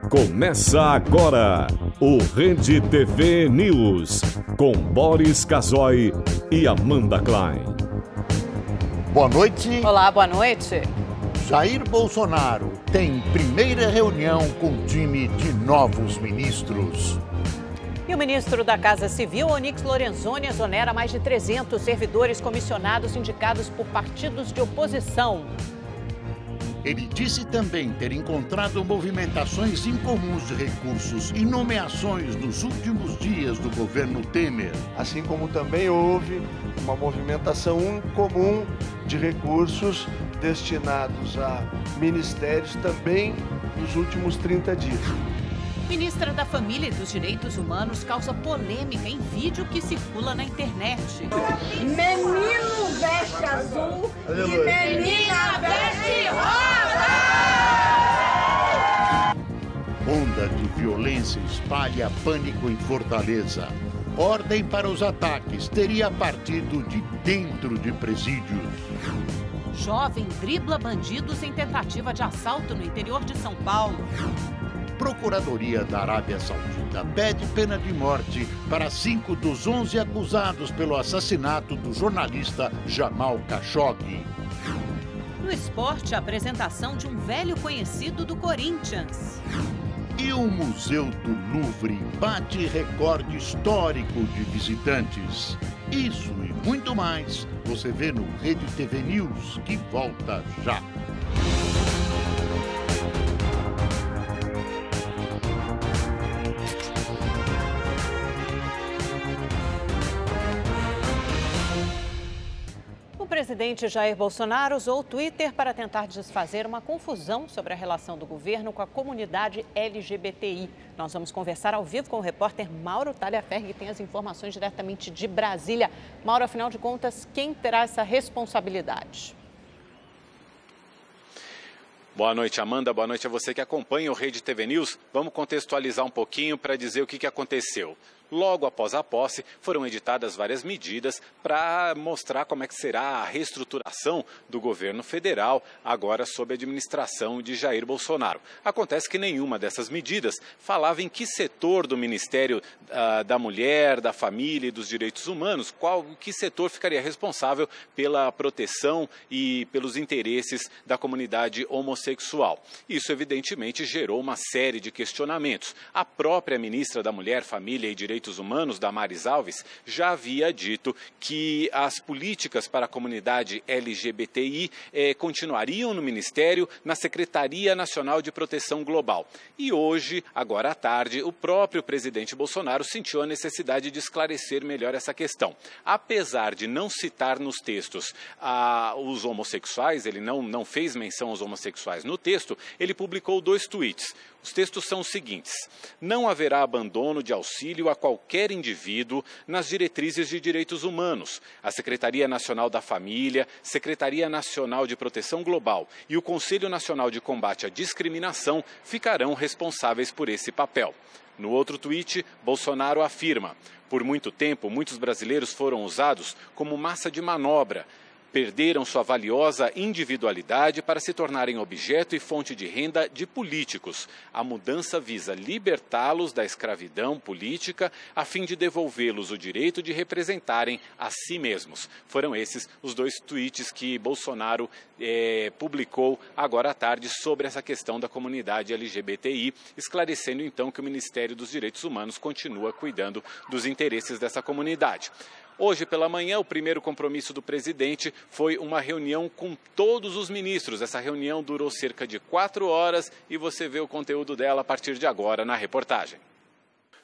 Começa agora o Rede TV News, com Boris Casoy e Amanda Klein. Boa noite. Olá, boa noite. Jair Bolsonaro tem primeira reunião com time de novos ministros. E o ministro da Casa Civil, Onyx Lorenzoni, exonera mais de 300 servidores comissionados indicados por partidos de oposição. Ele disse também ter encontrado movimentações incomuns de recursos e nomeações nos últimos dias do governo Temer. Assim como também houve uma movimentação incomum de recursos destinados a ministérios também nos últimos 30 dias. Ministra da Família e dos Direitos Humanos causa polêmica em vídeo que circula na internet. Menino veste azul e menina veste rosa! Onda de violência espalha pânico em Fortaleza. Ordem para os ataques teria partido de dentro de presídios. Jovem dribla bandidos em tentativa de assalto no interior de São Paulo. Procuradoria da Arábia Saudita pede pena de morte para 5 dos 11 acusados pelo assassinato do jornalista Jamal Khashoggi. No esporte, a apresentação de um velho conhecido do Corinthians. E o Museu do Louvre bate recorde histórico de visitantes. Isso e muito mais você vê no Rede TV News, que volta já. O presidente Jair Bolsonaro usou o Twitter para tentar desfazer uma confusão sobre a relação do governo com a comunidade LGBTI. Nós vamos conversar ao vivo com o repórter Mauro Talhaferri, que tem as informações diretamente de Brasília. Mauro, afinal de contas, quem terá essa responsabilidade? Boa noite, Amanda. Boa noite a você que acompanha o Rede TV News. Vamos contextualizar um pouquinho para dizer o que aconteceu. Logo após a posse, foram editadas várias medidas para mostrar como é que será a reestruturação do governo federal, agora sob a administração de Jair Bolsonaro. Acontece que nenhuma dessas medidas falava em que setor do Ministério da Mulher, da Família e dos Direitos Humanos, que setor ficaria responsável pela proteção e pelos interesses da comunidade homossexual. Isso, evidentemente, gerou uma série de questionamentos. A própria ministra da Mulher, Família e Direitos Humanos, Damares Alves, já havia dito que as políticas para a comunidade LGBTI continuariam no Ministério, na Secretaria Nacional de Proteção Global. E hoje, agora à tarde, o próprio presidente Bolsonaro sentiu a necessidade de esclarecer melhor essa questão. Apesar de não citar nos textos os homossexuais, ele não fez menção aos homossexuais no texto, ele publicou 2 tweets. Os textos são os seguintes: não haverá abandono de auxílio a qualquer indivíduo nas diretrizes de direitos humanos. A Secretaria Nacional da Família, Secretaria Nacional de Proteção Global e o Conselho Nacional de Combate à Discriminação ficarão responsáveis por esse papel. No outro tweet, Bolsonaro afirma: por muito tempo, muitos brasileiros foram usados como massa de manobra. Perderam sua valiosa individualidade para se tornarem objeto e fonte de renda de políticos. A mudança visa libertá-los da escravidão política a fim de devolvê-los o direito de representarem a si mesmos. Foram esses os 2 tweets que Bolsonaro publicou agora à tarde sobre essa questão da comunidade LGBTI, esclarecendo então que o Ministério dos Direitos Humanos continua cuidando dos interesses dessa comunidade. Hoje pela manhã, o primeiro compromisso do presidente foi uma reunião com todos os ministros. Essa reunião durou cerca de 4 horas e você vê o conteúdo dela a partir de agora na reportagem.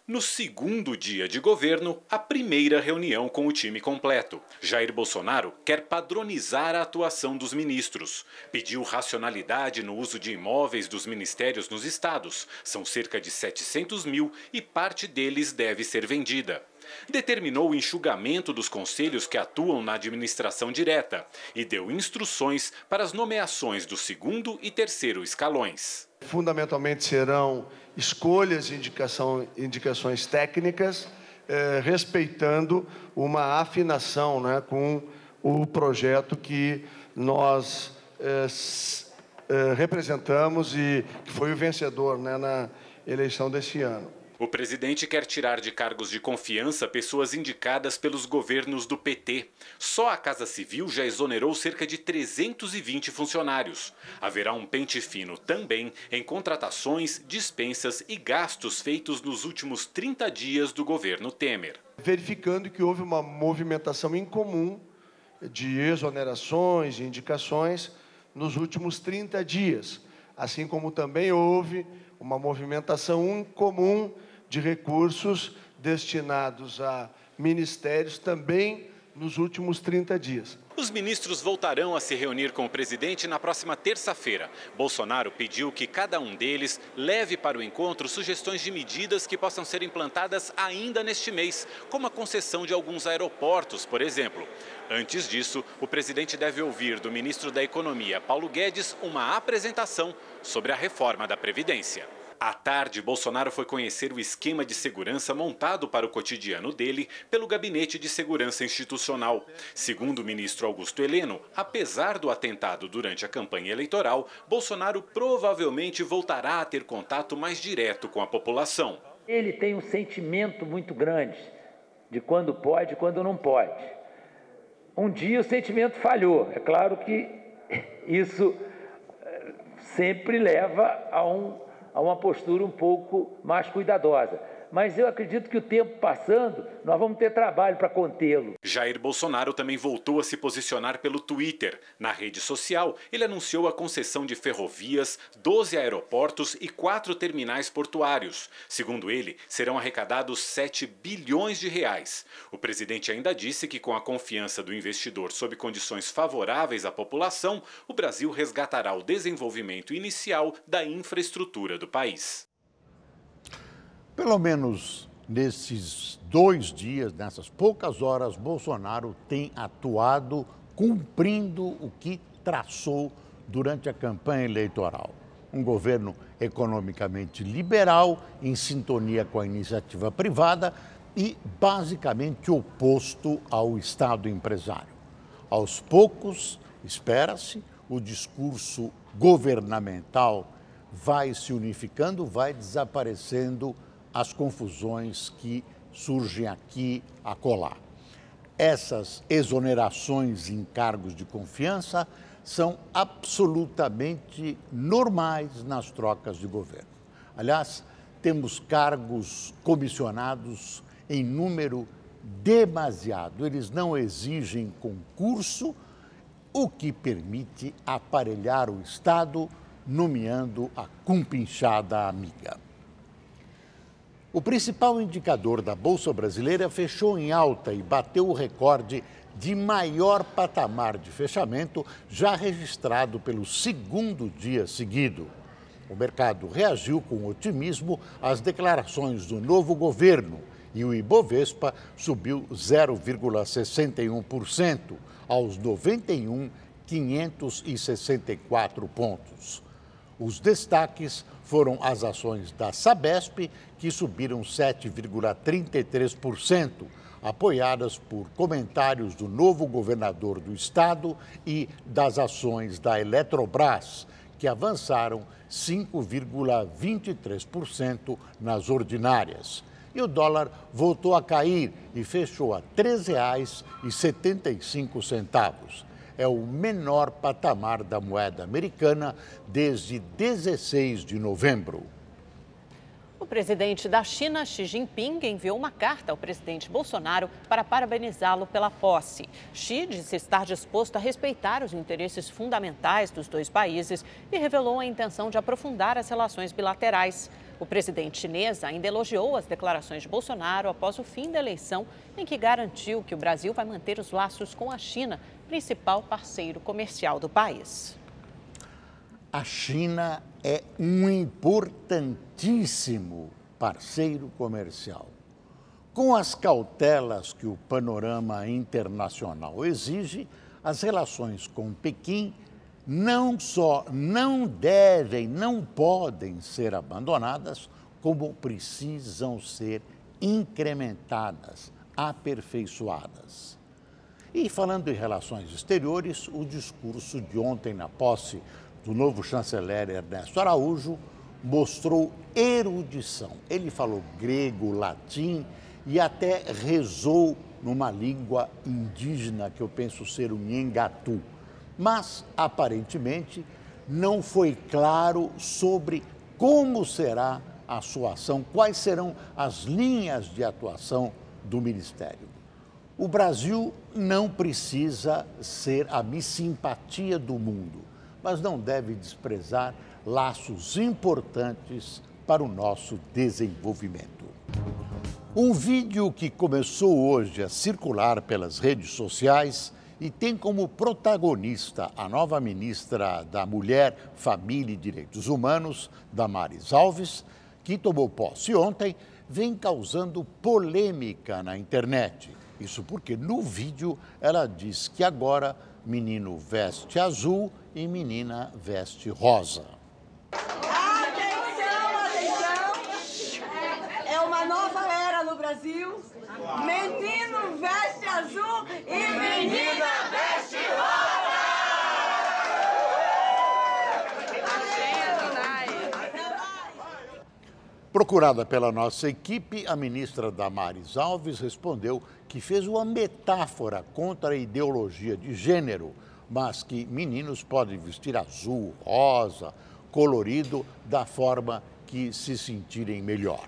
No segundo dia de governo, a primeira reunião com o time completo. Jair Bolsonaro quer padronizar a atuação dos ministros. Pediu racionalidade no uso de imóveis dos ministérios nos estados. São cerca de 700 mil e parte deles deve ser vendida. Determinou o enxugamento dos conselhos que atuam na administração direta e deu instruções para as nomeações do 2º e 3º escalões. Fundamentalmente serão escolhas e indicações técnicas, respeitando uma afinação, com o projeto que nós representamos e que foi o vencedor, eleição deste ano. O presidente quer tirar de cargos de confiança pessoas indicadas pelos governos do PT. Só a Casa Civil já exonerou cerca de 320 funcionários. Haverá um pente fino também em contratações, dispensas e gastos feitos nos últimos 30 dias do governo Temer. Verificando que houve uma movimentação incomum de exonerações e indicações nos últimos 30 dias, assim como também houve uma movimentação incomum de recursos destinados a ministérios também nos últimos 30 dias. Os ministros voltarão a se reunir com o presidente na próxima terça-feira. Bolsonaro pediu que cada um deles leve para o encontro sugestões de medidas que possam ser implantadas ainda neste mês, como a concessão de alguns aeroportos, por exemplo. Antes disso, o presidente deve ouvir do ministro da Economia, Paulo Guedes, uma apresentação sobre a reforma da Previdência. À tarde, Bolsonaro foi conhecer o esquema de segurança montado para o cotidiano dele pelo Gabinete de Segurança Institucional. Segundo o ministro Augusto Heleno, apesar do atentado durante a campanha eleitoral, Bolsonaro provavelmente voltará a ter contato mais direto com a população. Ele tem um sentimento muito grande de quando pode e quando não pode. Um dia o sentimento falhou. É claro que isso sempre leva a uma postura um pouco mais cuidadosa. Mas eu acredito que o tempo passando, nós vamos ter trabalho para contê-lo. Jair Bolsonaro também voltou a se posicionar pelo Twitter. Na rede social, ele anunciou a concessão de ferrovias, 12 aeroportos e 4 terminais portuários. Segundo ele, serão arrecadados 7 bilhões de reais. O presidente ainda disse que com a confiança do investidor sob condições favoráveis à população, o Brasil resgatará o desenvolvimento inicial da infraestrutura do país. Pelo menos nesses 2 dias, nessas poucas horas, Bolsonaro tem atuado cumprindo o que traçou durante a campanha eleitoral. Um governo economicamente liberal, em sintonia com a iniciativa privada e basicamente oposto ao Estado empresário. Aos poucos, espera-se, o discurso governamental vai se unificando, vai desaparecendo as confusões que surgem aqui acolá. Essas exonerações em cargos de confiança são absolutamente normais nas trocas de governo. Aliás, temos cargos comissionados em número demasiado. Eles não exigem concurso, o que permite aparelhar o Estado, nomeando a cumpinchada amiga. O principal indicador da Bolsa Brasileira fechou em alta e bateu o recorde de maior patamar de fechamento já registrado pelo 2º dia seguido. O mercado reagiu com otimismo às declarações do novo governo e o Ibovespa subiu 0,61% aos 91.564 pontos. Os destaques foram as ações da Sabesp, que subiram 7,33%, apoiadas por comentários do novo governador do estado e das ações da Eletrobras, que avançaram 5,23% nas ordinárias. E o dólar voltou a cair e fechou a R$ 3,75. É o menor patamar da moeda americana desde 16 de novembro. O presidente da China, Xi Jinping, enviou uma carta ao presidente Bolsonaro para parabenizá-lo pela posse. Xi disse estar disposto a respeitar os interesses fundamentais dos dois países e revelou a intenção de aprofundar as relações bilaterais. O presidente chinês ainda elogiou as declarações de Bolsonaro após o fim da eleição, em que garantiu que o Brasil vai manter os laços com a China, principal parceiro comercial do país. A China é um importantíssimo parceiro comercial. Com as cautelas que o panorama internacional exige, as relações com Pequim não só não devem, não podem ser abandonadas, como precisam ser incrementadas, aperfeiçoadas. E falando em relações exteriores, o discurso de ontem na posse do novo chanceler Ernesto Araújo mostrou erudição. Ele falou grego, latim e até rezou numa língua indígena que eu penso ser o Nhengatu. Mas, aparentemente, não foi claro sobre como será a sua ação, quais serão as linhas de atuação do Ministério. O Brasil não precisa ser a missimpatia do mundo, mas não deve desprezar laços importantes para o nosso desenvolvimento. Um vídeo que começou hoje a circular pelas redes sociais e tem como protagonista a nova ministra da Mulher, Família e Direitos Humanos, Damares Alves, que tomou posse ontem, vem causando polêmica na internet. Isso porque no vídeo ela diz que agora menino veste azul e menina veste rosa. Atenção, atenção! É uma nova era no Brasil. Menino veste azul e menina veste rosa! Procurada pela nossa equipe, a ministra Damares Alves respondeu que fez uma metáfora contra a ideologia de gênero, mas que meninos podem vestir azul, rosa, colorido, da forma que se sentirem melhor.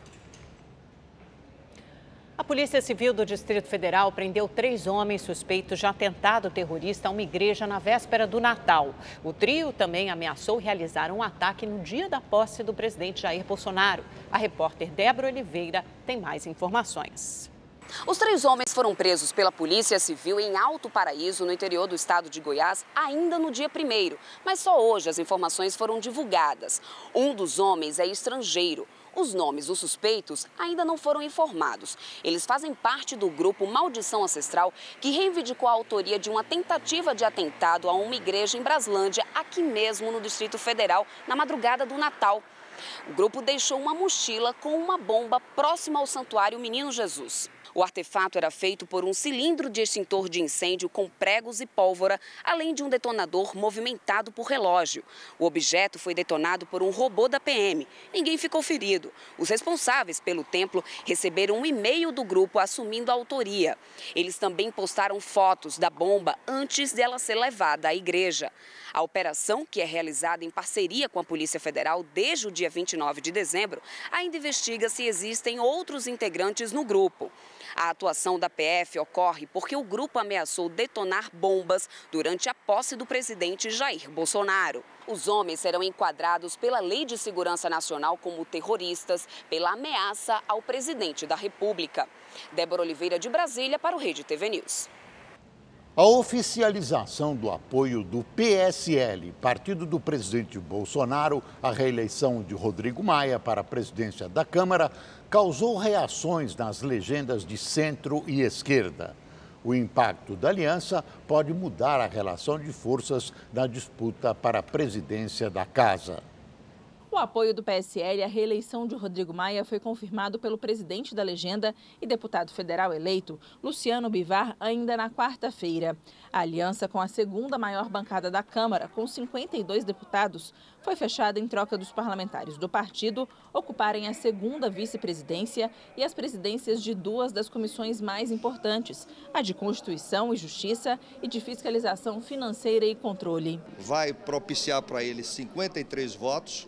A Polícia Civil do Distrito Federal prendeu 3 homens suspeitos de atentado terrorista a uma igreja na véspera do Natal. O trio também ameaçou realizar um ataque no dia da posse do presidente Jair Bolsonaro. A repórter Débora Oliveira tem mais informações. Os 3 homens foram presos pela Polícia Civil em Alto Paraíso, no interior do estado de Goiás, ainda no dia 1º. Mas só hoje as informações foram divulgadas. Um dos homens é estrangeiro. Os nomes dos suspeitos ainda não foram informados. Eles fazem parte do grupo Maldição Ancestral, que reivindicou a autoria de uma tentativa de atentado a uma igreja em Braslândia, aqui mesmo no Distrito Federal, na madrugada do Natal. O grupo deixou uma mochila com uma bomba próxima ao Santuário Menino Jesus. O artefato era feito por um cilindro de extintor de incêndio com pregos e pólvora, além de um detonador movimentado por relógio. O objeto foi detonado por um robô da PM. Ninguém ficou ferido. Os responsáveis pelo templo receberam um e-mail do grupo assumindo a autoria. Eles também postaram fotos da bomba antes dela ser levada à igreja. A operação, que é realizada em parceria com a Polícia Federal desde o dia 29 de dezembro, ainda investiga se existem outros integrantes no grupo. A atuação da PF ocorre porque o grupo ameaçou detonar bombas durante a posse do presidente Jair Bolsonaro. Os homens serão enquadrados pela Lei de Segurança Nacional como terroristas pela ameaça ao presidente da República. Débora Oliveira, de Brasília, para o Rede TV News. A oficialização do apoio do PSL, partido do presidente Bolsonaro, à reeleição de Rodrigo Maia para a presidência da Câmara, causou reações nas legendas de centro e esquerda. O impacto da aliança pode mudar a relação de forças na disputa para a presidência da Casa. O apoio do PSL à reeleição de Rodrigo Maia foi confirmado pelo presidente da legenda e deputado federal eleito, Luciano Bivar, ainda na quarta-feira. A aliança com a segunda maior bancada da Câmara, com 52 deputados, foi fechada em troca dos parlamentares do partido ocuparem a segunda vice-presidência e as presidências de 2 das comissões mais importantes, a de Constituição e Justiça e de Fiscalização Financeira e Controle. Vai propiciar para ele 53 votos.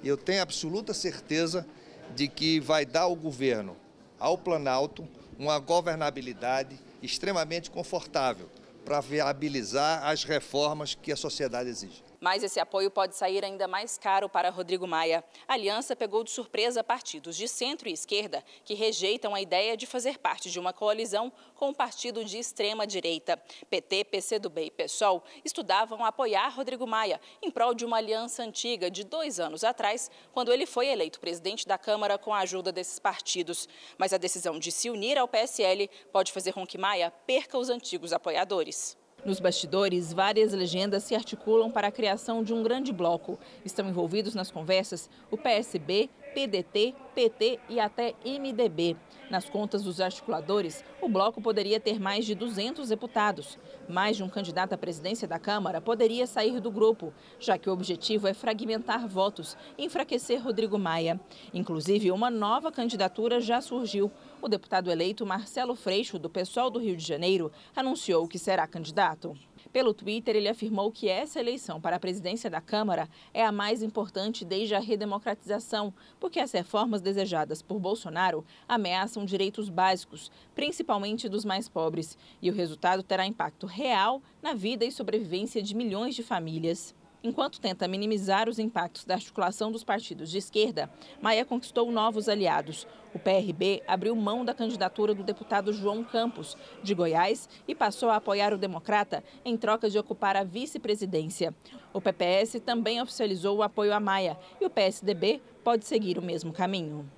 E eu tenho absoluta certeza de que vai dar ao governo, ao Planalto, uma governabilidade extremamente confortável para viabilizar as reformas que a sociedade exige. Mas esse apoio pode sair ainda mais caro para Rodrigo Maia. A aliança pegou de surpresa partidos de centro e esquerda que rejeitam a ideia de fazer parte de uma coalizão com um partido de extrema-direita. PT, PCdoB e PSOL estudavam apoiar Rodrigo Maia em prol de uma aliança antiga de 2 anos atrás, quando ele foi eleito presidente da Câmara com a ajuda desses partidos. Mas a decisão de se unir ao PSL pode fazer com que Maia perca os antigos apoiadores. Nos bastidores, várias legendas se articulam para a criação de um grande bloco. Estão envolvidos nas conversas o PSB, PDT, PT e até MDB. Nas contas dos articuladores, o bloco poderia ter mais de 200 deputados. Mais de um candidato à presidência da Câmara poderia sair do grupo, já que o objetivo é fragmentar votos e enfraquecer Rodrigo Maia. Inclusive, uma nova candidatura já surgiu. O deputado eleito Marcelo Freixo, do PSOL do Rio de Janeiro, anunciou que será candidato. Pelo Twitter, ele afirmou que essa eleição para a presidência da Câmara é a mais importante desde a redemocratização, porque as reformas desejadas por Bolsonaro ameaçam direitos básicos, principalmente dos mais pobres, e o resultado terá impacto real na vida e sobrevivência de milhões de famílias. Enquanto tenta minimizar os impactos da articulação dos partidos de esquerda, Maia conquistou novos aliados. O PRB abriu mão da candidatura do deputado João Campos, de Goiás, e passou a apoiar o democrata em troca de ocupar a vice-presidência. O PPS também oficializou o apoio a Maia e o PSDB pode seguir o mesmo caminho.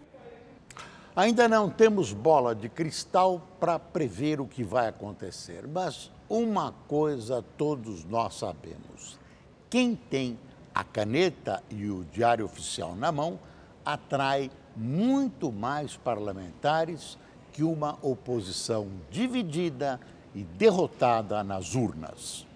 Ainda não temos bola de cristal para prever o que vai acontecer, mas uma coisa todos nós sabemos. Quem tem a caneta e o Diário Oficial na mão atrai muito mais parlamentares que uma oposição dividida e derrotada nas urnas.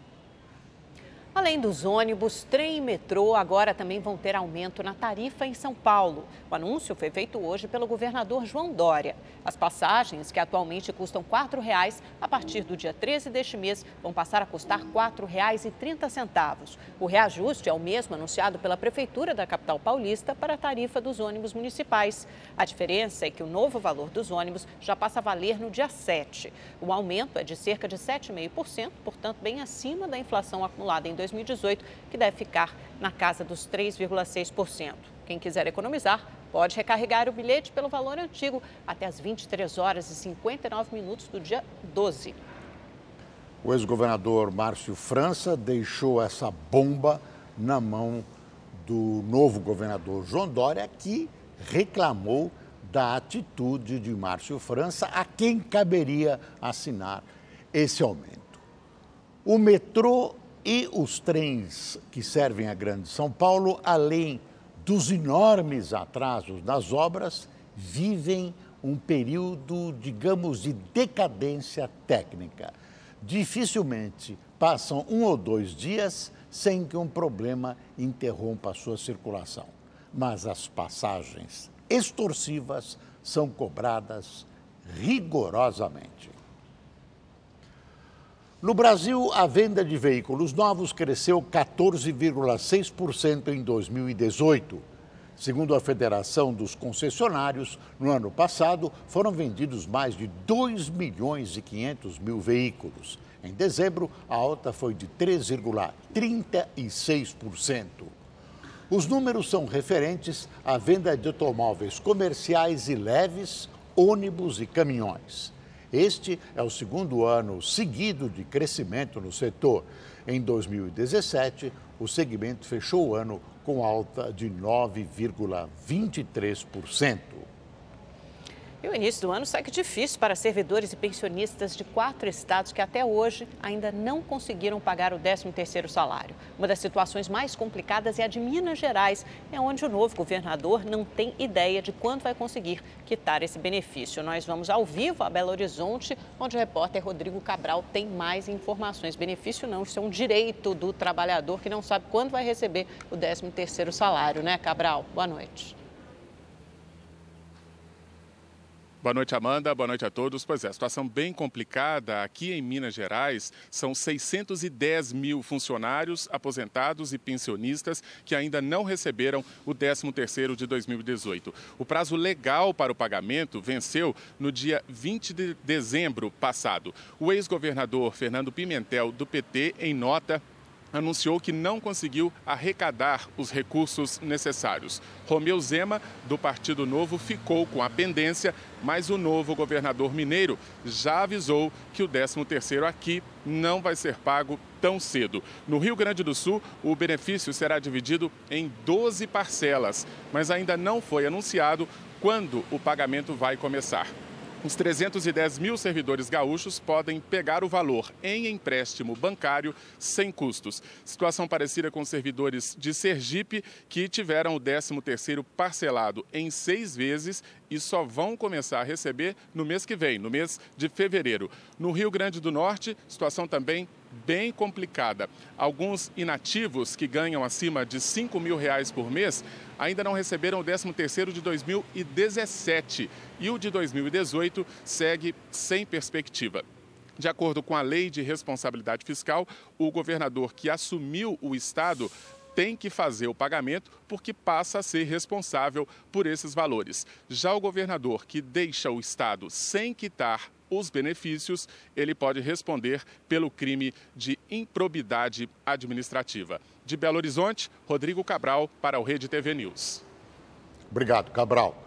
Além dos ônibus, trem e metrô agora também vão ter aumento na tarifa em São Paulo. O anúncio foi feito hoje pelo governador João Dória. As passagens, que atualmente custam R$ 4,00, a partir do dia 13 deste mês, vão passar a custar R$ 4,30. O reajuste é o mesmo anunciado pela Prefeitura da capital paulista para a tarifa dos ônibus municipais. A diferença é que o novo valor dos ônibus já passa a valer no dia 7. O aumento é de cerca de 7,5%, portanto, bem acima da inflação acumulada em 2018, que deve ficar na casa dos 3,6%. Quem quiser economizar pode recarregar o bilhete pelo valor antigo até as 23h59 do dia 12. O ex-governador Márcio França deixou essa bomba na mão do novo governador João Dória, que reclamou da atitude de Márcio França, a quem caberia assinar esse aumento. O metrô e os trens que servem a Grande São Paulo, além dos enormes atrasos nas obras, vivem um período, digamos, de decadência técnica. Dificilmente passam 1 ou 2 dias sem que um problema interrompa a sua circulação. Mas as passagens extorsivas são cobradas rigorosamente. No Brasil, a venda de veículos novos cresceu 14,6% em 2018. Segundo a Federação dos Concessionários, no ano passado foram vendidos mais de 2.500.000 veículos. Em dezembro, a alta foi de 3,36%. Os números são referentes à venda de automóveis comerciais e leves, ônibus e caminhões. Este é o segundo ano seguido de crescimento no setor. Em 2017, o segmento fechou o ano com alta de 9,23%. E o início do ano segue difícil para servidores e pensionistas de 4 estados que até hoje ainda não conseguiram pagar o 13º salário. Uma das situações mais complicadas é a de Minas Gerais, onde o novo governador não tem ideia de quando vai conseguir quitar esse benefício. Nós vamos ao vivo a Belo Horizonte, onde o repórter Rodrigo Cabral tem mais informações. Benefício não, isso é um direito do trabalhador que não sabe quando vai receber o 13º salário, né, Cabral? Boa noite. Boa noite, Amanda. Boa noite a todos. Pois é, situação bem complicada aqui em Minas Gerais. São 610 mil funcionários, aposentados e pensionistas que ainda não receberam o 13º de 2018. O prazo legal para o pagamento venceu no dia 20 de dezembro passado. O ex-governador Fernando Pimentel, do PT, em nota, anunciou que não conseguiu arrecadar os recursos necessários. Romeu Zema, do Partido Novo, ficou com a pendência, mas o novo governador mineiro já avisou que o 13º aqui não vai ser pago tão cedo. No Rio Grande do Sul, o benefício será dividido em 12 parcelas, mas ainda não foi anunciado quando o pagamento vai começar. Os 310 mil servidores gaúchos podem pegar o valor em empréstimo bancário sem custos. Situação parecida com os servidores de Sergipe, que tiveram o 13º parcelado em 6 vezes e só vão começar a receber no mês que vem, no mês de fevereiro. No Rio Grande do Norte, situação também bem complicada. Alguns inativos que ganham acima de R$5 mil por mês ainda não receberam o 13º de 2017 e o de 2018 segue sem perspectiva. De acordo com a Lei de Responsabilidade Fiscal, o governador que assumiu o estado tem que fazer o pagamento porque passa a ser responsável por esses valores. Já o governador que deixa o estado sem quitar os benefícios, ele pode responder pelo crime de improbidade administrativa. De Belo Horizonte, Rodrigo Cabral para o Rede TV News. Obrigado, Cabral.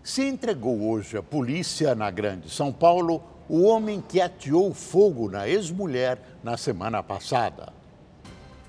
Se entregou hoje à polícia na Grande São Paulo o homem que ateou fogo na ex-mulher na semana passada.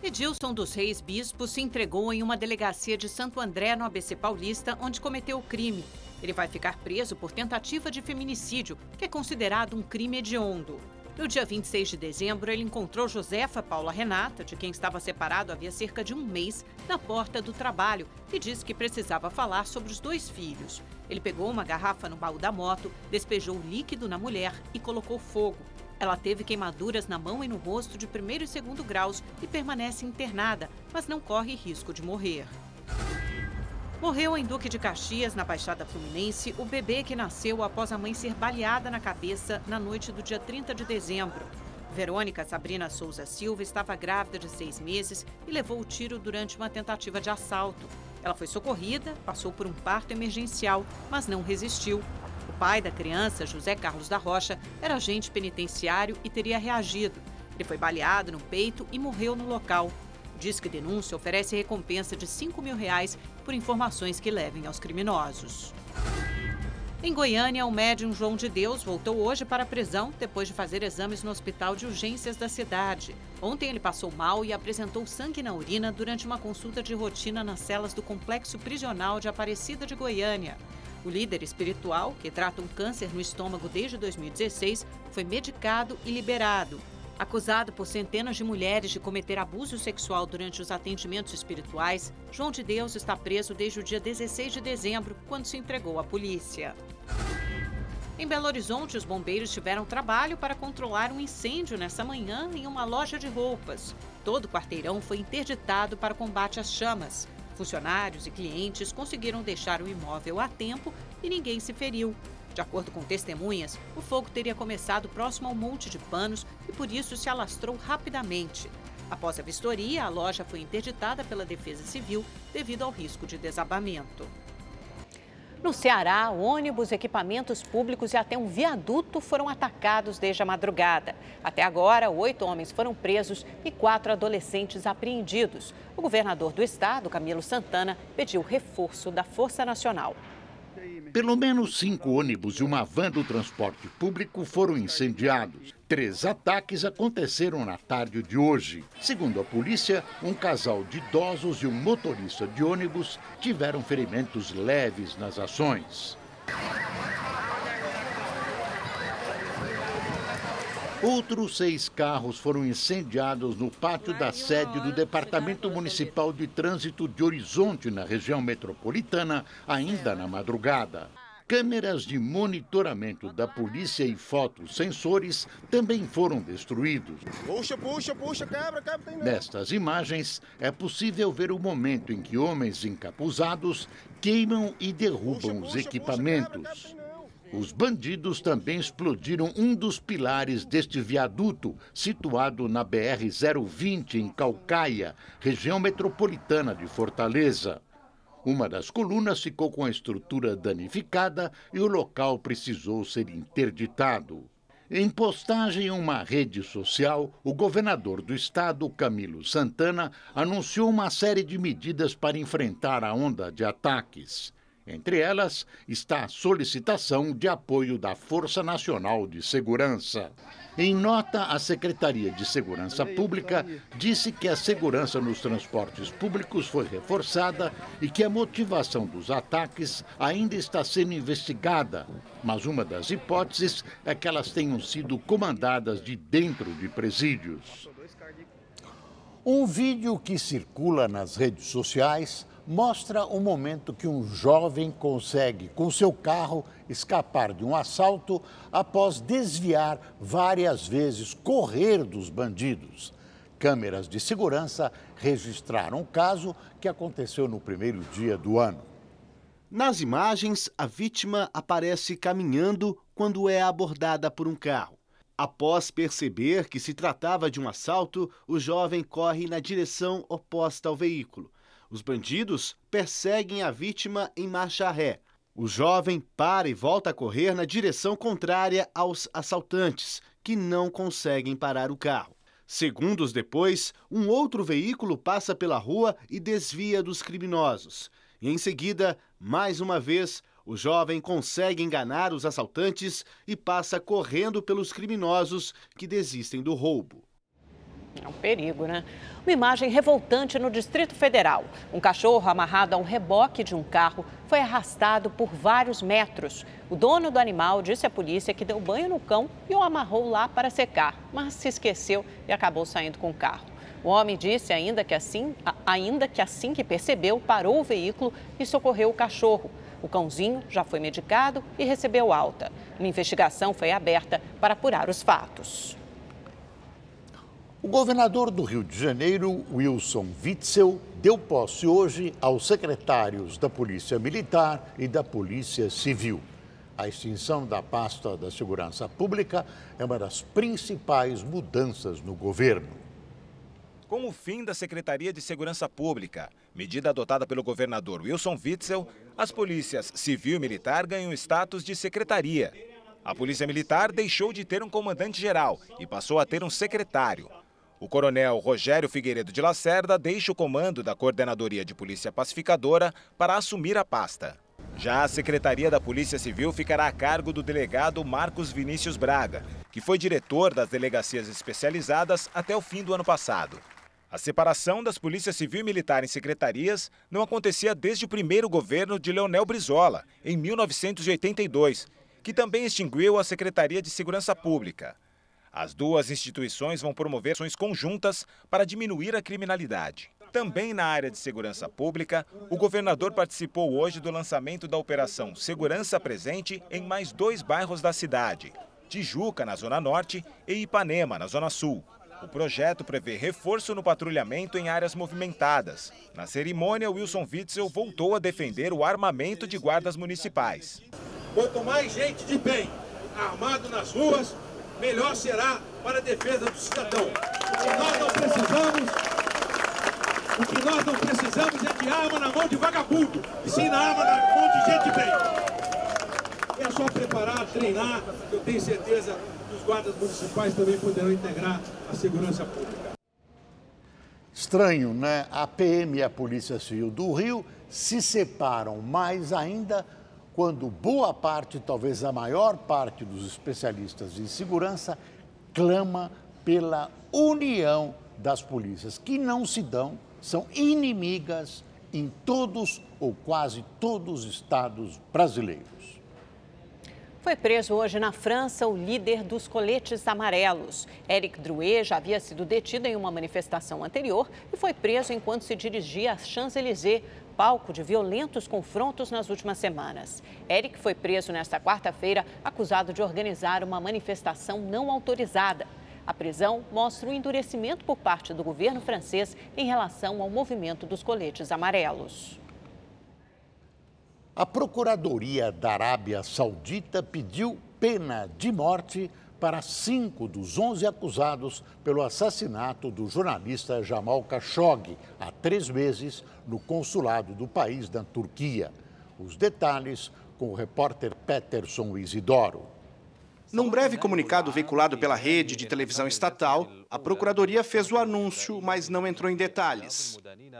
Edilson dos Reis Bispo se entregou em uma delegacia de Santo André, no ABC Paulista, onde cometeu o crime. Ele vai ficar preso por tentativa de feminicídio, que é considerado um crime hediondo. No dia 26 de dezembro, ele encontrou Josefa Paula Renata, de quem estava separado havia cerca de um mês, na porta do trabalho e disse que precisava falar sobre os 2 filhos. Ele pegou uma garrafa no baú da moto, despejou o líquido na mulher e colocou fogo. Ela teve queimaduras na mão e no rosto de 1º e 2º graus e permanece internada, mas não corre risco de morrer. Morreu em Duque de Caxias, na Baixada Fluminense, o bebê que nasceu após a mãe ser baleada na cabeça na noite do dia 30 de dezembro. Verônica Sabrina Souza Silva estava grávida de 6 meses e levou o tiro durante uma tentativa de assalto. Ela foi socorrida, passou por um parto emergencial, mas não resistiu. O pai da criança, José Carlos da Rocha, era agente penitenciário e teria reagido. Ele foi baleado no peito e morreu no local. Disque Denúncia oferece recompensa de R$5 mil por informações que levem aos criminosos. Em Goiânia, o médium João de Deus voltou hoje para a prisão depois de fazer exames no hospital de urgências da cidade. Ontem ele passou mal e apresentou sangue na urina durante uma consulta de rotina nas celas do Complexo Prisional de Aparecida de Goiânia. O líder espiritual, que trata um câncer no estômago desde 2016, foi medicado e liberado. Acusado por centenas de mulheres de cometer abuso sexual durante os atendimentos espirituais, João de Deus está preso desde o dia 16 de dezembro, quando se entregou à polícia. Em Belo Horizonte, os bombeiros tiveram trabalho para controlar um incêndio nessa manhã em uma loja de roupas. Todo o quarteirão foi interditado para combate às chamas. Funcionários e clientes conseguiram deixar o imóvel a tempo e ninguém se feriu. De acordo com testemunhas, o fogo teria começado próximo ao monte de panos e por isso se alastrou rapidamente. Após a vistoria, a loja foi interditada pela Defesa Civil devido ao risco de desabamento. No Ceará, ônibus, equipamentos públicos e até um viaduto foram atacados desde a madrugada. Até agora, 8 homens foram presos e 4 adolescentes apreendidos. O governador do estado, Camilo Santana, pediu reforço da Força Nacional. Pelo menos 5 ônibus e uma van do transporte público foram incendiados. 3 ataques aconteceram na tarde de hoje. Segundo a polícia, um casal de idosos e um motorista de ônibus tiveram ferimentos leves nas ações. Outros 6 carros foram incendiados no pátio da sede do Departamento Municipal de Trânsito de Horizonte, na região metropolitana, ainda na madrugada. Câmeras de monitoramento da polícia e fotossensores também foram destruídos. Puxa, quebra. Nestas imagens, é possível ver o momento em que homens encapuzados queimam e derrubam os equipamentos. Os bandidos também explodiram um dos pilares deste viaduto, situado na BR-020, em Caucaia, região metropolitana de Fortaleza. Uma das colunas ficou com a estrutura danificada e o local precisou ser interditado. Em postagem em uma rede social, o governador do estado, Camilo Santana, anunciou uma série de medidas para enfrentar a onda de ataques. Entre elas está a solicitação de apoio da Força Nacional de Segurança. Em nota, a Secretaria de Segurança Pública disse que a segurança nos transportes públicos foi reforçada e que a motivação dos ataques ainda está sendo investigada, mas uma das hipóteses é que elas tenham sido comandadas de dentro de presídios. Um vídeo que circula nas redes sociais mostra o momento que um jovem consegue, com seu carro, escapar de um assalto após desviar várias vezes, correr dos bandidos. Câmeras de segurança registraram o caso que aconteceu no primeiro dia do ano. Nas imagens, a vítima aparece caminhando quando é abordada por um carro. Após perceber que se tratava de um assalto, o jovem corre na direção oposta ao veículo. Os bandidos perseguem a vítima em marcha ré. O jovem para e volta a correr na direção contrária aos assaltantes, que não conseguem parar o carro. Segundos depois, um outro veículo passa pela rua e desvia dos criminosos. E em seguida, mais uma vez, o jovem consegue enganar os assaltantes e passa correndo pelos criminosos que desistem do roubo. É um perigo, né? Uma imagem revoltante no Distrito Federal. Um cachorro amarrado ao reboque de um carro foi arrastado por vários metros. O dono do animal disse à polícia que deu banho no cão e o amarrou lá para secar, mas se esqueceu e acabou saindo com o carro. O homem disse ainda que assim que percebeu, parou o veículo e socorreu o cachorro. O cãozinho já foi medicado e recebeu alta. Uma investigação foi aberta para apurar os fatos. O governador do Rio de Janeiro, Wilson Witzel, deu posse hoje aos secretários da Polícia Militar e da Polícia Civil. A extinção da pasta da Segurança Pública é uma das principais mudanças no governo. Com o fim da Secretaria de Segurança Pública, medida adotada pelo governador Wilson Witzel, as polícias civil e militar ganham status de secretaria. A Polícia Militar deixou de ter um comandante-geral e passou a ter um secretário. O coronel Rogério Figueiredo de Lacerda deixa o comando da Coordenadoria de Polícia Pacificadora para assumir a pasta. Já a Secretaria da Polícia Civil ficará a cargo do delegado Marcos Vinícius Braga, que foi diretor das delegacias especializadas até o fim do ano passado. A separação das Polícias Civil e Militar em secretarias não acontecia desde o primeiro governo de Leonel Brizola, em 1982, que também extinguiu a Secretaria de Segurança Pública. As duas instituições vão promover ações conjuntas para diminuir a criminalidade. Também na área de segurança pública, o governador participou hoje do lançamento da Operação Segurança Presente em mais 2 bairros da cidade, Tijuca, na Zona Norte, e Ipanema, na Zona Sul. O projeto prevê reforço no patrulhamento em áreas movimentadas. Na cerimônia, Wilson Witzel voltou a defender o armamento de guardas municipais. Quanto mais gente de bem armado nas ruas, melhor será para a defesa do cidadão. O que nós não precisamos é de arma na mão de vagabundo, e sim na arma na mão de gente bem. É só preparar, treinar, eu tenho certeza que os guardas municipais também poderão integrar a segurança pública. Estranho, né? A PM e a Polícia Civil do Rio se separam mais ainda quando boa parte, talvez a maior parte dos especialistas em segurança clama pela união das polícias, que não se dão, são inimigas em todos ou quase todos os estados brasileiros. Foi preso hoje na França o líder dos coletes amarelos. Éric Drouet já havia sido detido em uma manifestação anterior e foi preso enquanto se dirigia a Champs-Élysées, palco de violentos confrontos nas últimas semanas. Éric foi preso nesta quarta-feira, acusado de organizar uma manifestação não autorizada. A prisão mostra o endurecimento por parte do governo francês em relação ao movimento dos coletes amarelos. A Procuradoria da Arábia Saudita pediu pena de morte para 5 dos 11 acusados pelo assassinato do jornalista Jamal Khashoggi, há 3 meses, no consulado do país na Turquia. Os detalhes com o repórter Peterson Isidoro. Num breve comunicado veiculado pela rede de televisão estatal, a Procuradoria fez o anúncio, mas não entrou em detalhes.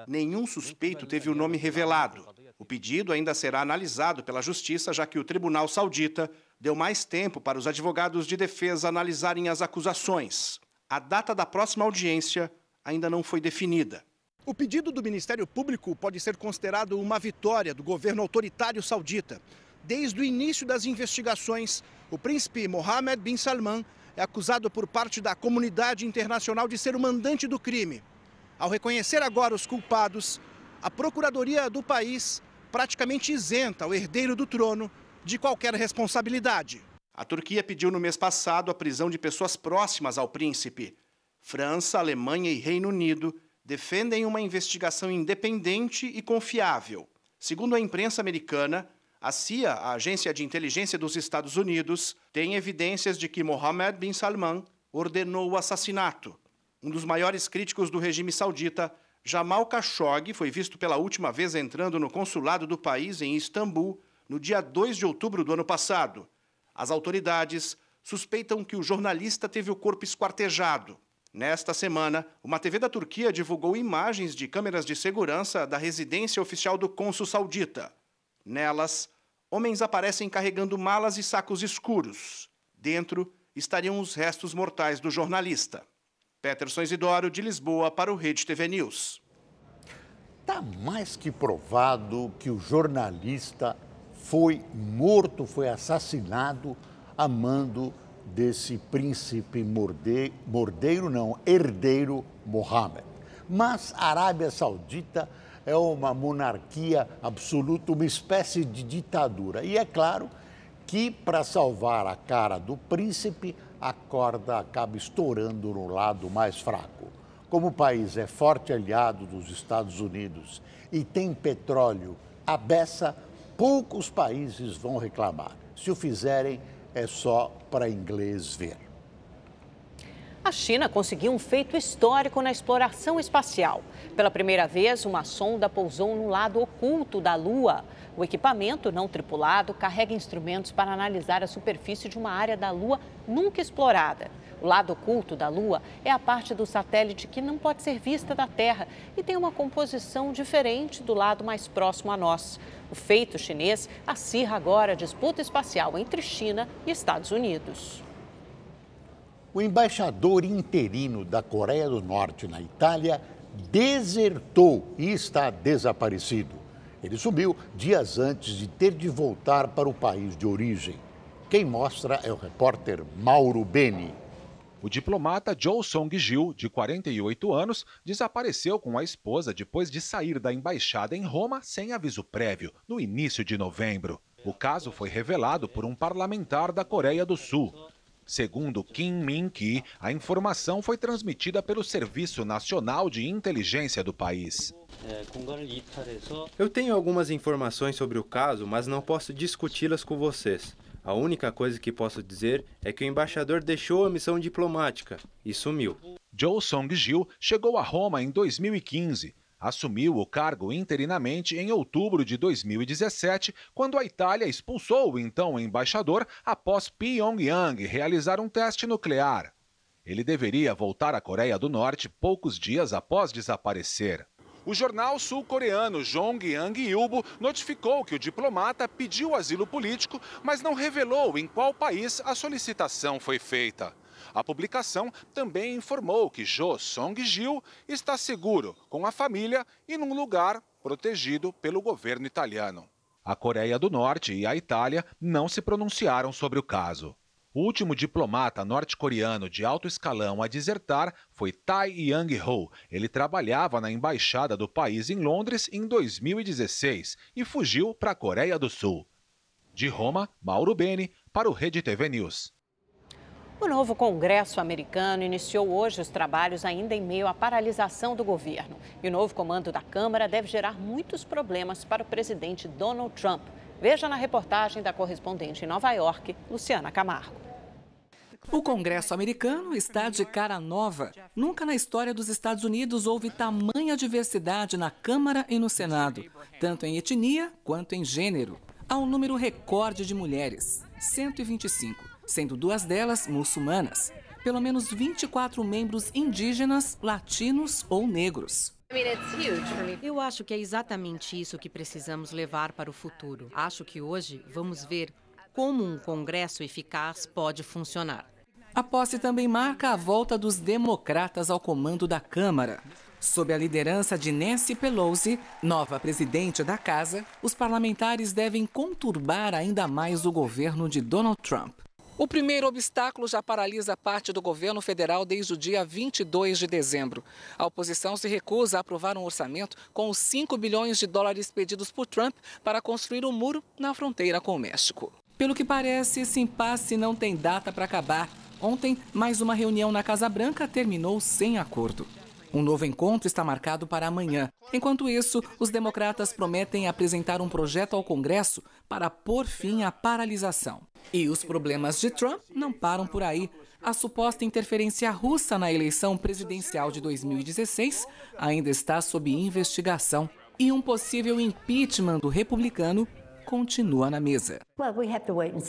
Nenhum suspeito teve o nome revelado. O pedido ainda será analisado pela Justiça, já que o Tribunal Saudita deu mais tempo para os advogados de defesa analisarem as acusações. A data da próxima audiência ainda não foi definida. O pedido do Ministério Público pode ser considerado uma vitória do governo autoritário saudita. Desde o início das investigações, o príncipe Mohammed bin Salman é acusado por parte da comunidade internacional de ser o mandante do crime. Ao reconhecer agora os culpados, a Procuradoria do país praticamente isenta o herdeiro do trono de qualquer responsabilidade. A Turquia pediu no mês passado a prisão de pessoas próximas ao príncipe. França, Alemanha e Reino Unido defendem uma investigação independente e confiável. Segundo a imprensa americana, a CIA, a agência de inteligência dos Estados Unidos, tem evidências de que Mohammed bin Salman ordenou o assassinato. Um dos maiores críticos do regime saudita, Jamal Khashoggi, foi visto pela última vez entrando no consulado do país em Istambul no dia 2 de outubro do ano passado. As autoridades suspeitam que o jornalista teve o corpo esquartejado. Nesta semana, uma TV da Turquia divulgou imagens de câmeras de segurança da residência oficial do cônsul saudita. Nelas, homens aparecem carregando malas e sacos escuros. Dentro estariam os restos mortais do jornalista. Peterson Isidoro, de Lisboa, para o Rede TV News. Está mais que provado que o jornalista foi morto, foi assassinado a mando desse príncipe herdeiro Mohammed. Mas a Arábia Saudita é uma monarquia absoluta, uma espécie de ditadura. E é claro que, para salvar a cara do príncipe, a corda acaba estourando no lado mais fraco. Como o país é forte aliado dos Estados Unidos e tem petróleo à beça, poucos países vão reclamar. Se o fizerem, é só para inglês ver. A China conseguiu um feito histórico na exploração espacial. Pela primeira vez, uma sonda pousou no lado oculto da Lua. O equipamento não tripulado carrega instrumentos para analisar a superfície de uma área da Lua nunca explorada. O lado oculto da Lua é a parte do satélite que não pode ser vista da Terra e tem uma composição diferente do lado mais próximo a nós. O feito chinês acirra agora a disputa espacial entre China e Estados Unidos. O embaixador interino da Coreia do Norte na Itália desertou e está desaparecido. Ele sumiu dias antes de ter de voltar para o país de origem. Quem mostra é o repórter Mauro Beni. O diplomata Jo Song-gil, de 48 anos, desapareceu com a esposa depois de sair da embaixada em Roma sem aviso prévio, no início de novembro. O caso foi revelado por um parlamentar da Coreia do Sul. Segundo Kim Min-ki, a informação foi transmitida pelo Serviço Nacional de Inteligência do país. Eu tenho algumas informações sobre o caso, mas não posso discuti-las com vocês. A única coisa que posso dizer é que o embaixador deixou a missão diplomática e sumiu. Jo Song-gil chegou a Roma em 2015. Assumiu o cargo interinamente em outubro de 2017, quando a Itália expulsou o então embaixador após Pyongyang realizar um teste nuclear. Ele deveria voltar à Coreia do Norte poucos dias após desaparecer. O jornal sul-coreano Jongyang-ilbo notificou que o diplomata pediu asilo político, mas não revelou em qual país a solicitação foi feita. A publicação também informou que Jo Song-gil está seguro com a família e num lugar protegido pelo governo italiano. A Coreia do Norte e a Itália não se pronunciaram sobre o caso. O último diplomata norte-coreano de alto escalão a desertar foi Tai Young-ho. Ele trabalhava na embaixada do país em Londres em 2016 e fugiu para a Coreia do Sul. De Roma, Mauro Beni, para o Rede TV News. O novo Congresso americano iniciou hoje os trabalhos ainda em meio à paralisação do governo. E o novo comando da Câmara deve gerar muitos problemas para o presidente Donald Trump. Veja na reportagem da correspondente em Nova York, Luciana Camargo. O Congresso americano está de cara nova. Nunca na história dos Estados Unidos houve tamanha diversidade na Câmara e no Senado, tanto em etnia quanto em gênero. Há um número recorde de mulheres, 125, sendo 2 delas muçulmanas. Pelo menos 24 membros indígenas, latinos ou negros. Eu acho que é exatamente isso que precisamos levar para o futuro. Acho que hoje vamos ver como um Congresso eficaz pode funcionar. A posse também marca a volta dos democratas ao comando da Câmara. Sob a liderança de Nancy Pelosi, nova presidente da casa, os parlamentares devem conturbar ainda mais o governo de Donald Trump. O primeiro obstáculo já paralisa parte do governo federal desde o dia 22 de dezembro. A oposição se recusa a aprovar um orçamento com os 5 bilhões de dólares pedidos por Trump para construir um muro na fronteira com o México. Pelo que parece, esse impasse não tem data para acabar. Ontem, mais uma reunião na Casa Branca terminou sem acordo. Um novo encontro está marcado para amanhã. Enquanto isso, os democratas prometem apresentar um projeto ao Congresso para pôr fim à paralisação. E os problemas de Trump não param por aí. A suposta interferência russa na eleição presidencial de 2016 ainda está sob investigação. E um possível impeachment do republicano continua na mesa.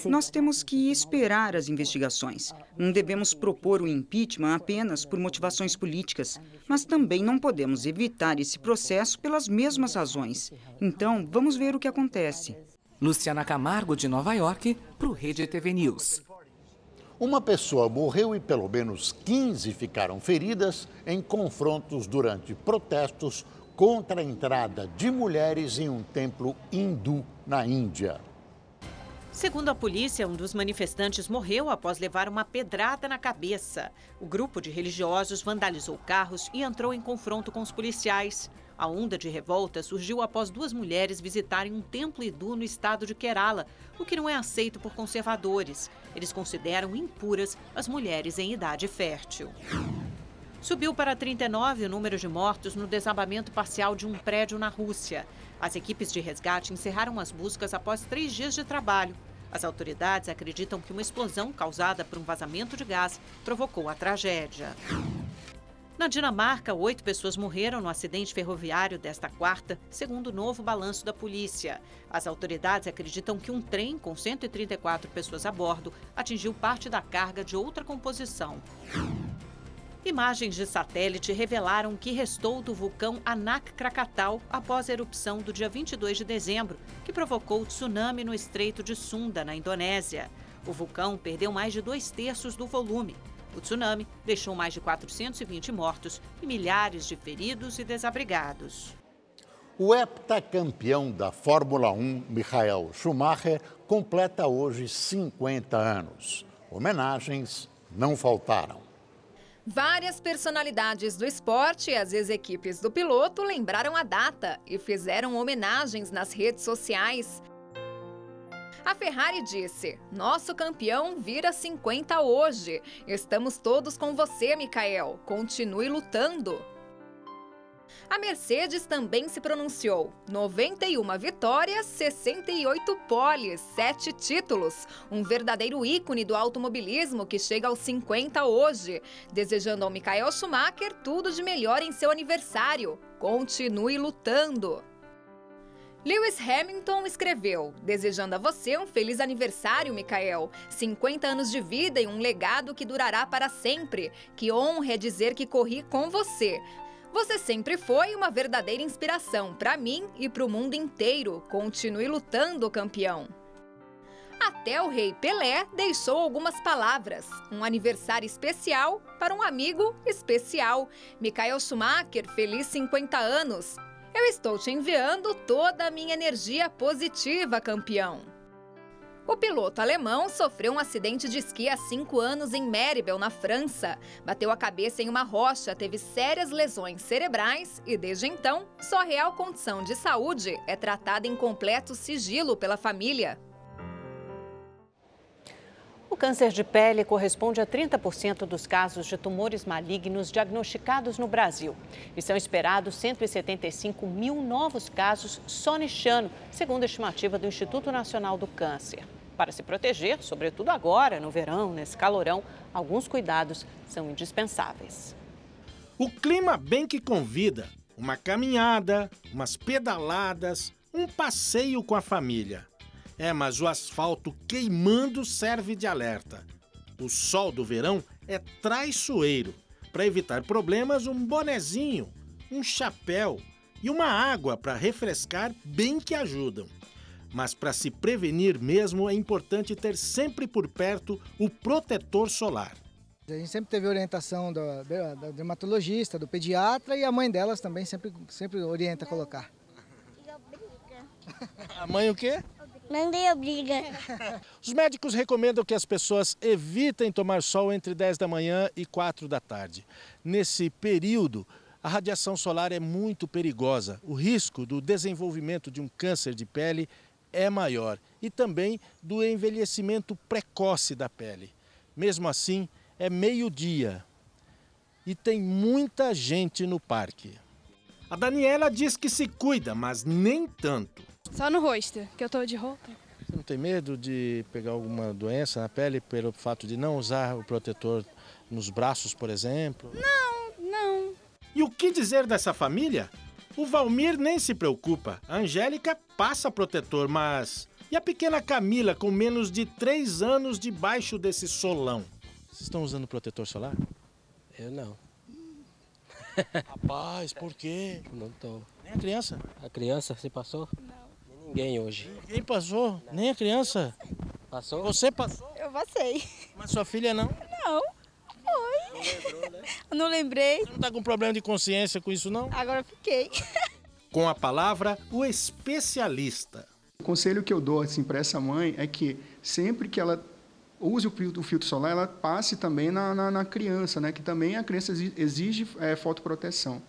Nós temos que esperar as investigações. Não devemos propor o impeachment apenas por motivações políticas, mas também não podemos evitar esse processo pelas mesmas razões. Então, vamos ver o que acontece. Luciana Camargo, de Nova York, para o Rede TV News. Uma pessoa morreu e pelo menos 15 ficaram feridas em confrontos durante protestos contra a entrada de mulheres em um templo hindu na Índia. Segundo a polícia, um dos manifestantes morreu após levar uma pedrada na cabeça. O grupo de religiosos vandalizou carros e entrou em confronto com os policiais. A onda de revolta surgiu após 2 mulheres visitarem um templo hindu no estado de Kerala, o que não é aceito por conservadores. Eles consideram impuras as mulheres em idade fértil. Subiu para 39 o número de mortos no desabamento parcial de um prédio na Rússia. As equipes de resgate encerraram as buscas após 3 dias de trabalho. As autoridades acreditam que uma explosão causada por um vazamento de gás provocou a tragédia. Na Dinamarca, 8 pessoas morreram no acidente ferroviário desta quarta, segundo o novo balanço da polícia. As autoridades acreditam que um trem com 134 pessoas a bordo atingiu parte da carga de outra composição. Imagens de satélite revelaram o que restou do vulcão Anak Krakatau após a erupção do dia 22 de dezembro, que provocou tsunami no Estreito de Sunda, na Indonésia. O vulcão perdeu mais de 2/3 do volume. O tsunami deixou mais de 420 mortos e milhares de feridos e desabrigados. O heptacampeão da Fórmula 1, Michael Schumacher, completa hoje 50 anos. Homenagens não faltaram. Várias personalidades do esporte e as ex-equipes do piloto lembraram a data e fizeram homenagens nas redes sociais. A Ferrari disse: "Nosso campeão vira 50 hoje. Estamos todos com você, Michael. Continue lutando." A Mercedes também se pronunciou. 91 vitórias, 68 poles, 7 títulos. Um verdadeiro ícone do automobilismo que chega aos 50 hoje. Desejando ao Michael Schumacher tudo de melhor em seu aniversário. Continue lutando. Lewis Hamilton escreveu: "Desejando a você um feliz aniversário, Michael. 50 anos de vida e um legado que durará para sempre. Que honra é dizer que corri com você. Você sempre foi uma verdadeira inspiração para mim e para o mundo inteiro. Continue lutando, campeão." Até o rei Pelé deixou algumas palavras. Um aniversário especial para um amigo especial. Michael Schumacher, feliz 50 anos. Eu estou te enviando toda a minha energia positiva, campeão. O piloto alemão sofreu um acidente de esqui há 5 anos em Méribel, na França. Bateu a cabeça em uma rocha, teve sérias lesões cerebrais e, desde então, sua real condição de saúde é tratada em completo sigilo pela família. O câncer de pele corresponde a 30% dos casos de tumores malignos diagnosticados no Brasil. E são esperados 175 mil novos casos só neste ano, segundo a estimativa do Instituto Nacional do Câncer. Para se proteger, sobretudo agora, no verão, nesse calorão, alguns cuidados são indispensáveis. O clima bem que convida. Uma caminhada, umas pedaladas, um passeio com a família. Mas o asfalto queimando serve de alerta. O sol do verão é traiçoeiro. Para evitar problemas, um bonezinho, um chapéu e uma água para refrescar bem que ajudam. Mas para se prevenir mesmo é importante ter sempre por perto o protetor solar. A gente sempre teve orientação da dermatologista, do pediatra e a mãe delas também sempre orienta a colocar. A mãe o quê? Mandei obriga. Os médicos recomendam que as pessoas evitem tomar sol entre 10 da manhã e 4 da tarde. Nesse período, a radiação solar é muito perigosa. O risco do desenvolvimento de um câncer de pele é maior e também do envelhecimento precoce da pele. Mesmo assim, é meio-dia e tem muita gente no parque. A Daniela diz que se cuida, mas nem tanto. Só no rosto, que eu tô de roupa. Você não tem medo de pegar alguma doença na pele pelo fato de não usar o protetor nos braços, por exemplo? Não. E o que dizer dessa família? O Valmir nem se preocupa. A Angélica passa protetor, mas... E a pequena Camila, com menos de 3 anos debaixo desse solão? Vocês estão usando protetor solar? Eu não. Rapaz, por quê? Não tô. Nem a criança? A criança se passou? Não. Ninguém hoje. Ninguém passou? Nem a criança? Passou? Você passou? Eu passei. Mas sua filha não? Não. Foi. Não lembrou, né? Não lembrei. Você não tá com problema de consciência com isso, não? Agora fiquei. Com a palavra, o especialista. O conselho que eu dou assim, para essa mãe é que sempre que ela use o filtro solar, ela passe também na criança, né? Que também a criança exige fotoproteção.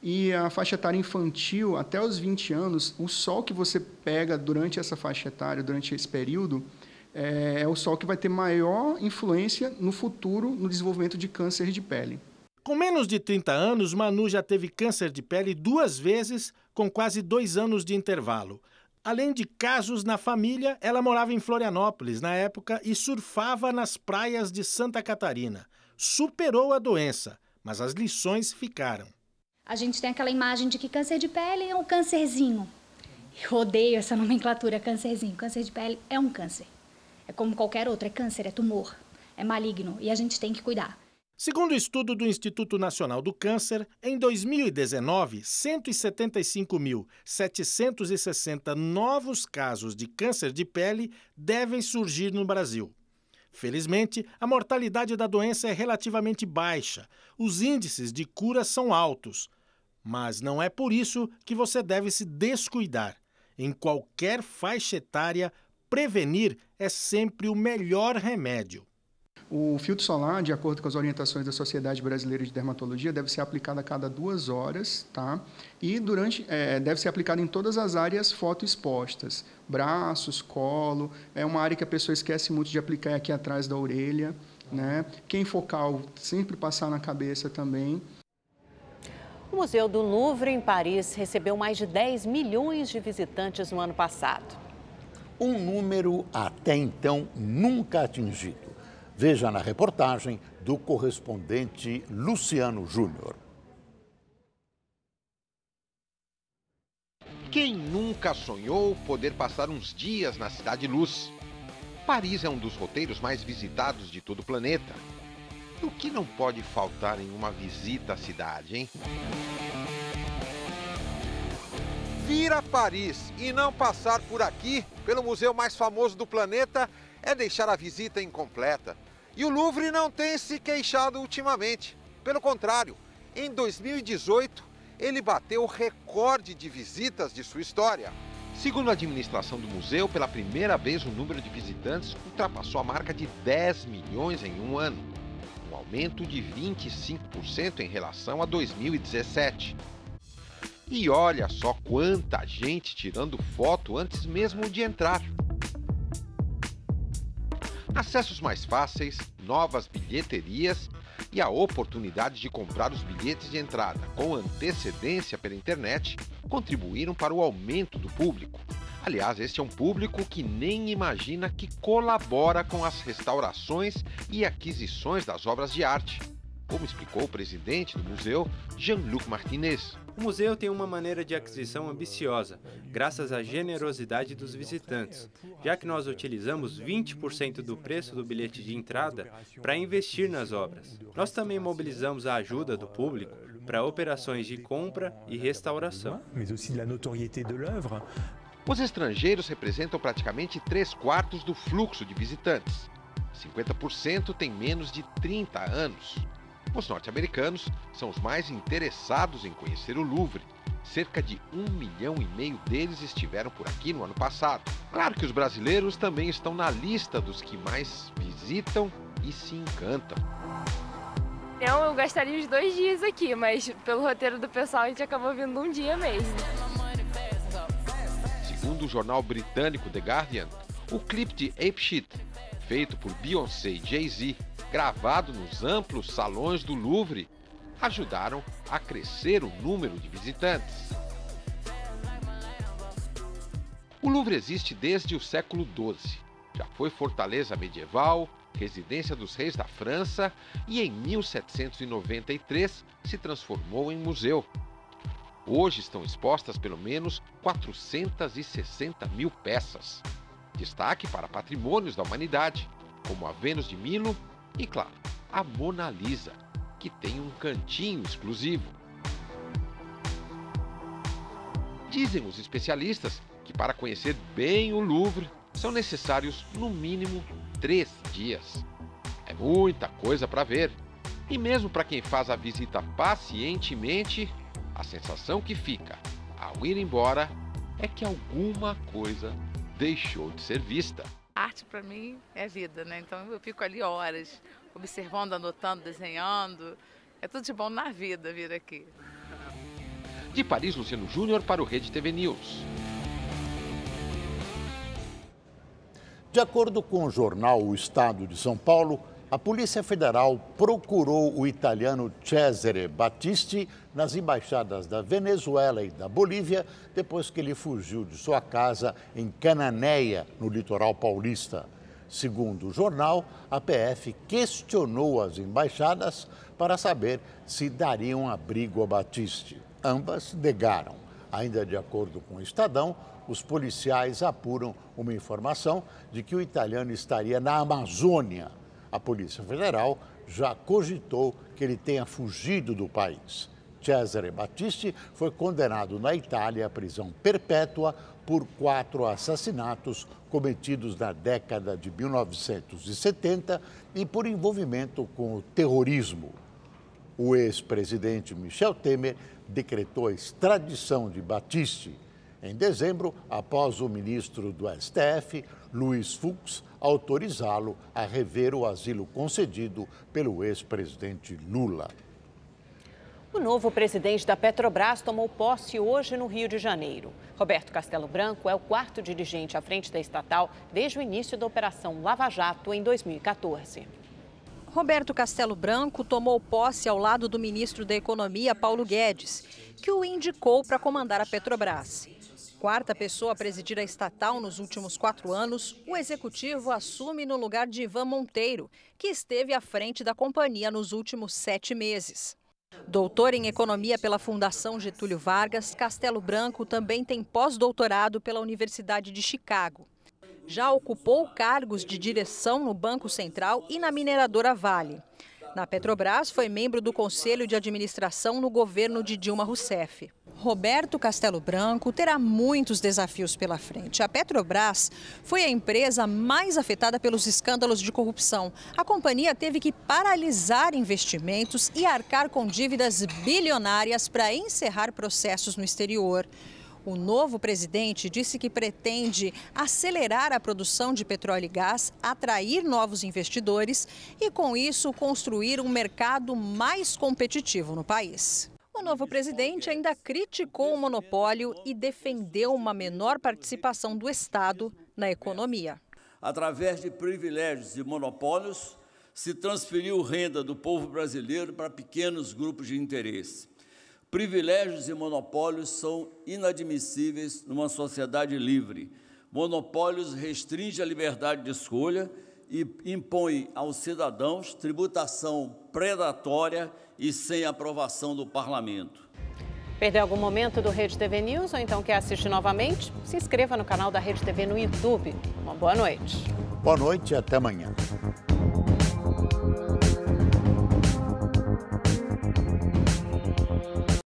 E a faixa etária infantil, até os 20 anos, o sol que você pega durante essa faixa etária, durante esse período, é o sol que vai ter maior influência no futuro no desenvolvimento de câncer de pele. Com menos de 30 anos, Manu já teve câncer de pele 2 vezes, com quase 2 anos de intervalo. Além de casos na família, ela morava em Florianópolis na época e surfava nas praias de Santa Catarina. Superou a doença, mas as lições ficaram. A gente tem aquela imagem de que câncer de pele é um câncerzinho. Eu odeio essa nomenclatura, câncerzinho. Câncer de pele é um câncer. É como qualquer outro, é câncer, é tumor, é maligno e a gente tem que cuidar. Segundo o estudo do Instituto Nacional do Câncer, em 2019, 175.760 novos casos de câncer de pele devem surgir no Brasil. Felizmente, a mortalidade da doença é relativamente baixa. Os índices de cura são altos. Mas não é por isso que você deve se descuidar. Em qualquer faixa etária, prevenir é sempre o melhor remédio. O filtro solar, de acordo com as orientações da Sociedade Brasileira de Dermatologia, deve ser aplicado a cada 2 horas, tá? E deve ser aplicado em todas as áreas fotoexpostas, braços, colo, é uma área que a pessoa esquece muito de aplicar aqui atrás da orelha, né? Quem focal, sempre passar na cabeça também. O Museu do Louvre, em Paris, recebeu mais de 10 milhões de visitantes no ano passado. Um número até então nunca atingido. Veja na reportagem do correspondente Luciano Júnior. Quem nunca sonhou poder passar uns dias na Cidade Luz? Paris é um dos roteiros mais visitados de todo o planeta. E o que não pode faltar em uma visita à cidade, hein? Vir a Paris e não passar por aqui, pelo museu mais famoso do planeta, é deixar a visita incompleta. E o Louvre não tem se queixado ultimamente. Pelo contrário, em 2018, ele bateu o recorde de visitas de sua história. Segundo a administração do museu, pela primeira vez o número de visitantes ultrapassou a marca de 10 milhões em um ano. Um aumento de 25% em relação a 2017. E olha só quanta gente tirando foto antes mesmo de entrar. Acessos mais fáceis, novas bilheterias e a oportunidade de comprar os bilhetes de entrada com antecedência pela internet contribuíram para o aumento do público. Aliás, este é um público que nem imagina que colabora com as restaurações e aquisições das obras de arte, como explicou o presidente do museu, Jean-Luc Martinez. O museu tem uma maneira de aquisição ambiciosa, graças à generosidade dos visitantes, já que nós utilizamos 20% do preço do bilhete de entrada para investir nas obras. Nós também mobilizamos a ajuda do público para operações de compra e restauração. Os estrangeiros representam praticamente 3/4 do fluxo de visitantes. 50% têm menos de 30 anos. Os norte-americanos são os mais interessados em conhecer o Louvre. Cerca de 1,5 milhão deles estiveram por aqui no ano passado. Claro que os brasileiros também estão na lista dos que mais visitam e se encantam. Eu gastaria os 2 dias aqui, mas pelo roteiro do pessoal a gente acabou vindo um dia mesmo. Segundo o jornal britânico The Guardian, o clipe de Ape Shit, feito por Beyoncé e Jay-Z, gravado nos amplos salões do Louvre, ajudaram a crescer o número de visitantes. O Louvre existe desde o século XII. Já foi fortaleza medieval, residência dos reis da França e em 1793 se transformou em museu. Hoje estão expostas pelo menos 460 mil peças. Destaque para patrimônios da humanidade, como a Vênus de Milo e, claro, a Mona Lisa, que tem um cantinho exclusivo. Dizem os especialistas que para conhecer bem o Louvre são necessários no mínimo 3 dias. É muita coisa para ver. E mesmo para quem faz a visita pacientemente, a sensação que fica ao ir embora é que alguma coisa deixou de ser vista. Arte para mim é vida, né? Então eu fico ali horas, observando, anotando, desenhando. É tudo de bom na vida vir aqui. De Paris, Luciano Júnior para o Rede TV News. De acordo com o jornal O Estado de São Paulo, a Polícia Federal procurou o italiano Cesare Battisti nas embaixadas da Venezuela e da Bolívia depois que ele fugiu de sua casa em Cananéia, no litoral paulista. Segundo o jornal, a PF questionou as embaixadas para saber se dariam abrigo a Battisti. Ambas negaram. Ainda de acordo com o Estadão, os policiais apuram uma informação de que o italiano estaria na Amazônia. A Polícia Federal já cogitou que ele tenha fugido do país. Cesare Battisti foi condenado na Itália à prisão perpétua por 4 assassinatos cometidos na década de 1970 e por envolvimento com o terrorismo. O ex-presidente Michel Temer decretou a extradição de Battisti em dezembro, após o ministro do STF, Luiz Fux, autorizá-lo a rever o asilo concedido pelo ex-presidente Lula. O novo presidente da Petrobras tomou posse hoje no Rio de Janeiro. Roberto Castelo Branco é o 4º dirigente à frente da estatal desde o início da Operação Lava Jato em 2014. Roberto Castelo Branco tomou posse ao lado do ministro da Economia, Paulo Guedes, que o indicou para comandar a Petrobras. 4ª pessoa a presidir a estatal nos últimos 4 anos, o executivo assume no lugar de Ivan Monteiro, que esteve à frente da companhia nos últimos 7 meses. Doutor em Economia pela Fundação Getúlio Vargas, Castelo Branco também tem pós-doutorado pela Universidade de Chicago. Já ocupou cargos de direção no Banco Central e na mineradora Vale. Na Petrobras, foi membro do Conselho de Administração no governo de Dilma Rousseff. Roberto Castelo Branco terá muitos desafios pela frente. A Petrobras foi a empresa mais afetada pelos escândalos de corrupção. A companhia teve que paralisar investimentos e arcar com dívidas bilionárias para encerrar processos no exterior. O novo presidente disse que pretende acelerar a produção de petróleo e gás, atrair novos investidores e, com isso, construir um mercado mais competitivo no país. O novo presidente ainda criticou o monopólio e defendeu uma menor participação do Estado na economia. Através de privilégios e monopólios, se transferiu renda do povo brasileiro para pequenos grupos de interesse. Privilégios e monopólios são inadmissíveis numa sociedade livre. Monopólios restringem a liberdade de escolha e impõem aos cidadãos tributação predatória e sem aprovação do parlamento. Perdeu algum momento do Rede TV News ou então quer assistir novamente? Se inscreva no canal da Rede TV no YouTube. Uma boa noite. Boa noite e até amanhã.